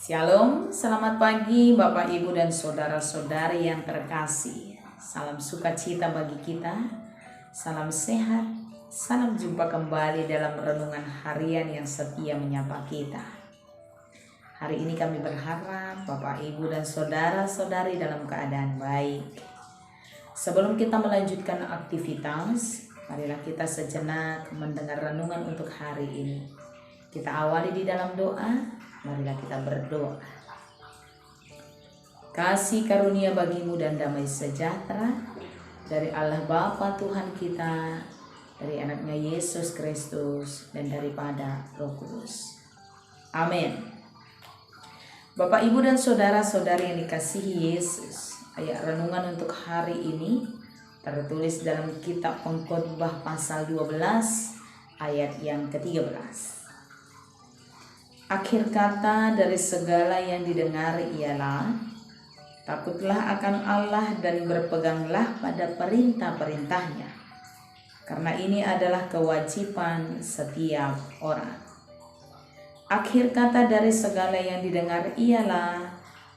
Shalom, selamat pagi Bapak Ibu dan saudara-saudari yang terkasih. Salam sukacita bagi kita, salam sehat, salam jumpa kembali dalam renungan harian yang setia menyapa kita. Hari ini kami berharap Bapak Ibu dan saudara-saudari dalam keadaan baik. Sebelum kita melanjutkan aktivitas, marilah kita sejenak mendengar renungan untuk hari ini. Kita awali di dalam doa. Marilah kita berdoa. Kasih karunia bagimu dan damai sejahtera dari Allah Bapa Tuhan kita, dari anaknya Yesus Kristus, dan daripada Roh Kudus. Amin. Bapak, Ibu, dan saudara-saudari yang dikasihi Yesus, ayat renungan untuk hari ini tertulis dalam kitab Pengkhotbah pasal 12 ayat yang ke-13. Akhir kata dari segala yang didengar ialah, takutlah akan Allah dan berpeganglah pada perintah-perintahnya, karena ini adalah kewajiban setiap orang. Akhir kata dari segala yang didengar ialah,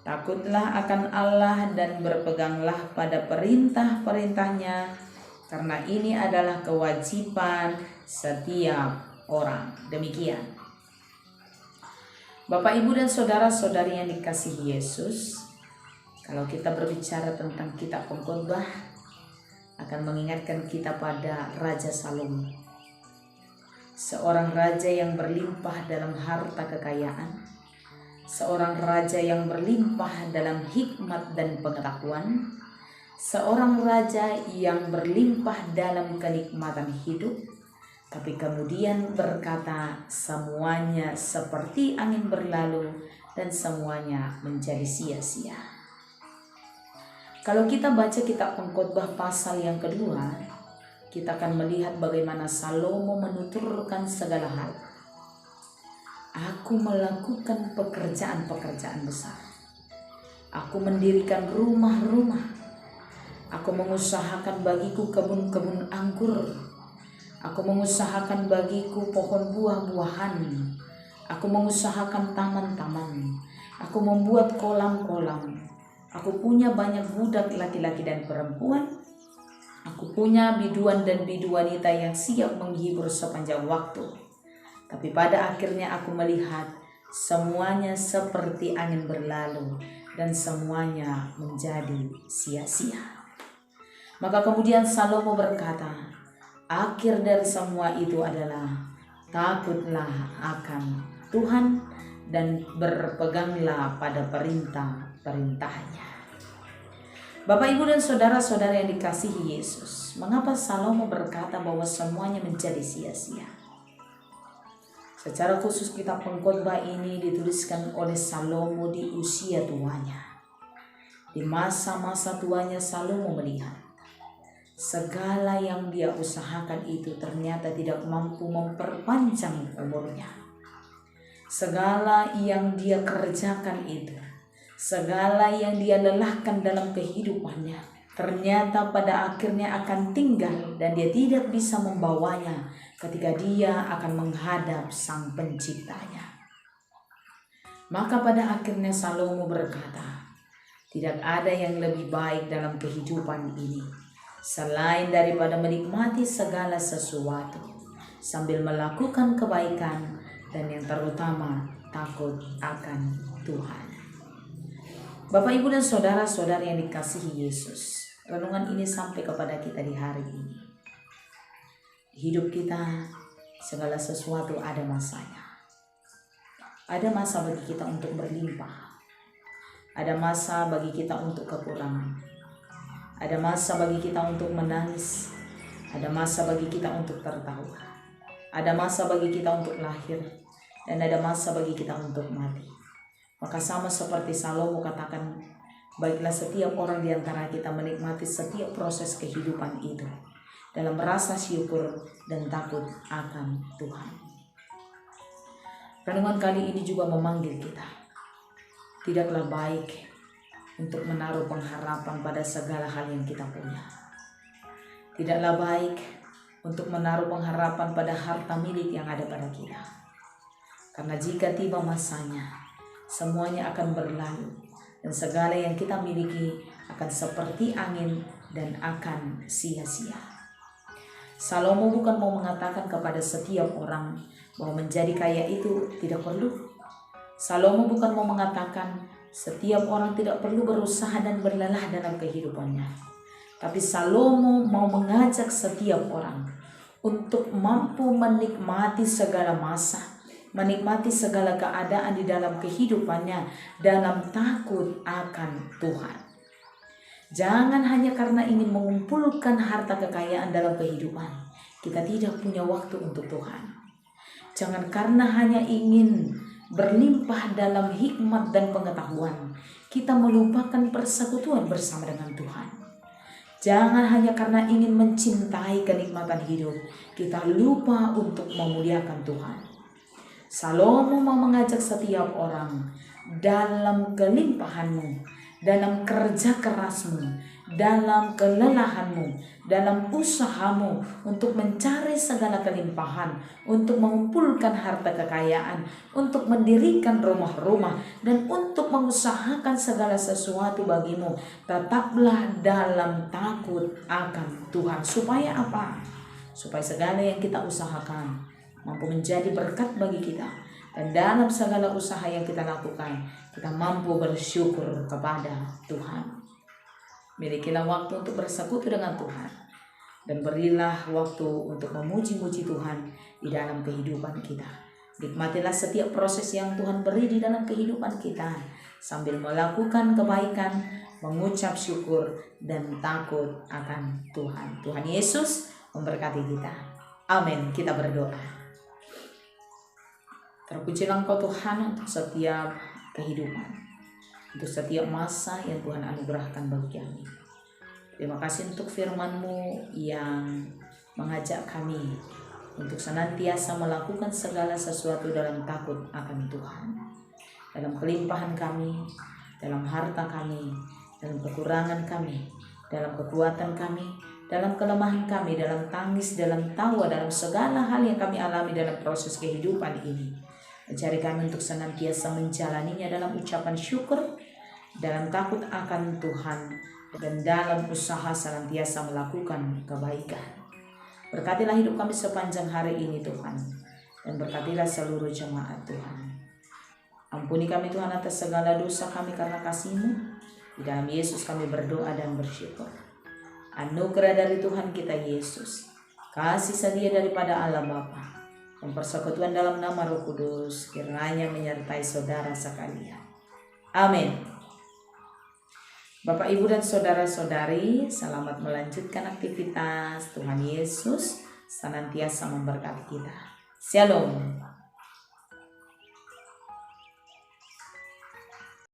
takutlah akan Allah dan berpeganglah pada perintah-perintahnya, karena ini adalah kewajiban setiap orang. Demikian. Bapak, Ibu, dan saudara-saudari yang dikasihi Yesus, kalau kita berbicara tentang kitab Pengkhotbah, akan mengingatkan kita pada Raja Salomo. Seorang raja yang berlimpah dalam harta kekayaan, seorang raja yang berlimpah dalam hikmat dan pengetahuan, seorang raja yang berlimpah dalam kenikmatan hidup, tapi kemudian berkata, semuanya seperti angin berlalu dan semuanya menjadi sia-sia. Kalau kita baca kitab Pengkhotbah pasal yang kedua, kita akan melihat bagaimana Salomo menuturkan segala hal. Aku melakukan pekerjaan-pekerjaan besar. Aku mendirikan rumah-rumah. Aku mengusahakan bagiku kebun-kebun anggur. Aku mengusahakan bagiku pohon buah-buahan. Aku mengusahakan taman-taman. Aku membuat kolam-kolam. Aku punya banyak budak laki-laki dan perempuan. Aku punya biduan dan biduanita yang siap menghibur sepanjang waktu. Tapi pada akhirnya aku melihat semuanya seperti angin berlalu dan semuanya menjadi sia-sia. Maka kemudian Salomo berkata, akhir dari semua itu adalah takutlah akan Tuhan dan berpeganglah pada perintah-perintahnya. Bapak, Ibu, dan saudara-saudara yang dikasihi Yesus, mengapa Salomo berkata bahwa semuanya menjadi sia-sia? Secara khusus kitab Pengkhotbah ini dituliskan oleh Salomo di usia tuanya. Di masa-masa tuanya Salomo melihat segala yang dia usahakan itu ternyata tidak mampu memperpanjang umurnya. Segala yang dia kerjakan itu, segala yang dia lelahkan dalam kehidupannya, ternyata pada akhirnya akan tinggal dan dia tidak bisa membawanya ketika dia akan menghadap Sang Penciptanya. Maka pada akhirnya Salomo berkata, tidak ada yang lebih baik dalam kehidupan ini selain daripada menikmati segala sesuatu sambil melakukan kebaikan dan yang terutama takut akan Tuhan. Bapak, Ibu, dan saudara-saudari yang dikasihi Yesus, renungan ini sampai kepada kita di hari ini. Hidup kita segala sesuatu ada masanya. Ada masa bagi kita untuk berlimpah. Ada masa bagi kita untuk kekurangan. Ada masa bagi kita untuk menangis. Ada masa bagi kita untuk tertawa. Ada masa bagi kita untuk lahir. Dan ada masa bagi kita untuk mati. Maka sama seperti Salomo katakan, baiklah setiap orang di antara kita menikmati setiap proses kehidupan itu dalam rasa syukur dan takut akan Tuhan. Renungan kali ini juga memanggil kita. Tidaklah baik untuk menaruh pengharapan pada segala hal yang kita punya. Tidaklah baik untuk menaruh pengharapan pada harta milik yang ada pada kita. Karena jika tiba masanya, semuanya akan berlalu, dan segala yang kita miliki akan seperti angin dan akan sia-sia. Salomo bukan mau mengatakan kepada setiap orang bahwa menjadi kaya itu tidak perlu. Salomo bukan mau mengatakan setiap orang tidak perlu berusaha dan berlelah dalam kehidupannya. Tapi Salomo mau mengajak setiap orang untuk mampu menikmati segala masa, menikmati segala keadaan di dalam kehidupannya dalam takut akan Tuhan. Jangan hanya karena ingin mengumpulkan harta kekayaan dalam kehidupan, kita tidak punya waktu untuk Tuhan. Jangan karena hanya ingin berlimpah dalam hikmat dan pengetahuan, kita melupakan persekutuan bersama dengan Tuhan. Jangan hanya karena ingin mencintai kenikmatan hidup, kita lupa untuk memuliakan Tuhan. Salomo mau mengajak setiap orang dalam kelimpahanmu, dalam kerja kerasmu, dalam kelelahanmu, dalam usahamu untuk mencari segala kelimpahan, untuk mengumpulkan harta kekayaan, untuk mendirikan rumah-rumah, dan untuk mengusahakan segala sesuatu bagimu. Tetaplah dalam takut akan Tuhan. Supaya apa? Supaya segala yang kita usahakan mampu menjadi berkat bagi kita. Dan dalam segala usaha yang kita lakukan, kita mampu bersyukur kepada Tuhan. Milikilah waktu untuk bersekutu dengan Tuhan, dan berilah waktu untuk memuji-muji Tuhan di dalam kehidupan kita. Nikmatilah setiap proses yang Tuhan beri di dalam kehidupan kita, sambil melakukan kebaikan, mengucap syukur, dan takut akan Tuhan. Tuhan Yesus memberkati kita. Amin. Kita berdoa. Terpujilah Engkau Tuhan untuk setiap kehidupan, untuk setiap masa yang Tuhan anugerahkan bagi kami. Terima kasih untuk firman-Mu yang mengajak kami untuk senantiasa melakukan segala sesuatu dalam takut akan Tuhan. Dalam kelimpahan kami, dalam harta kami, dalam kekurangan kami, dalam kekuatan kami, dalam kelemahan kami, dalam tangis, dalam tawa, dalam segala hal yang kami alami dalam proses kehidupan ini. Mencari kami untuk senantiasa menjalaninya dalam ucapan syukur, dalam takut akan Tuhan, dan dalam usaha senantiasa melakukan kebaikan. Berkatilah hidup kami sepanjang hari ini Tuhan, dan berkatilah seluruh jemaat Tuhan. Ampuni kami Tuhan atas segala dosa kami karena kasih-Mu. Di dalam Yesus kami berdoa dan bersyukur. Anugerah dari Tuhan kita Yesus, kasih setia daripada Allah Bapa, dan persekutuan dalam nama Roh Kudus kiranya menyertai saudara sekalian. Amin. Bapak, Ibu, dan saudara-saudari, selamat melanjutkan aktivitas. Tuhan Yesus senantiasa memberkati kita. Shalom.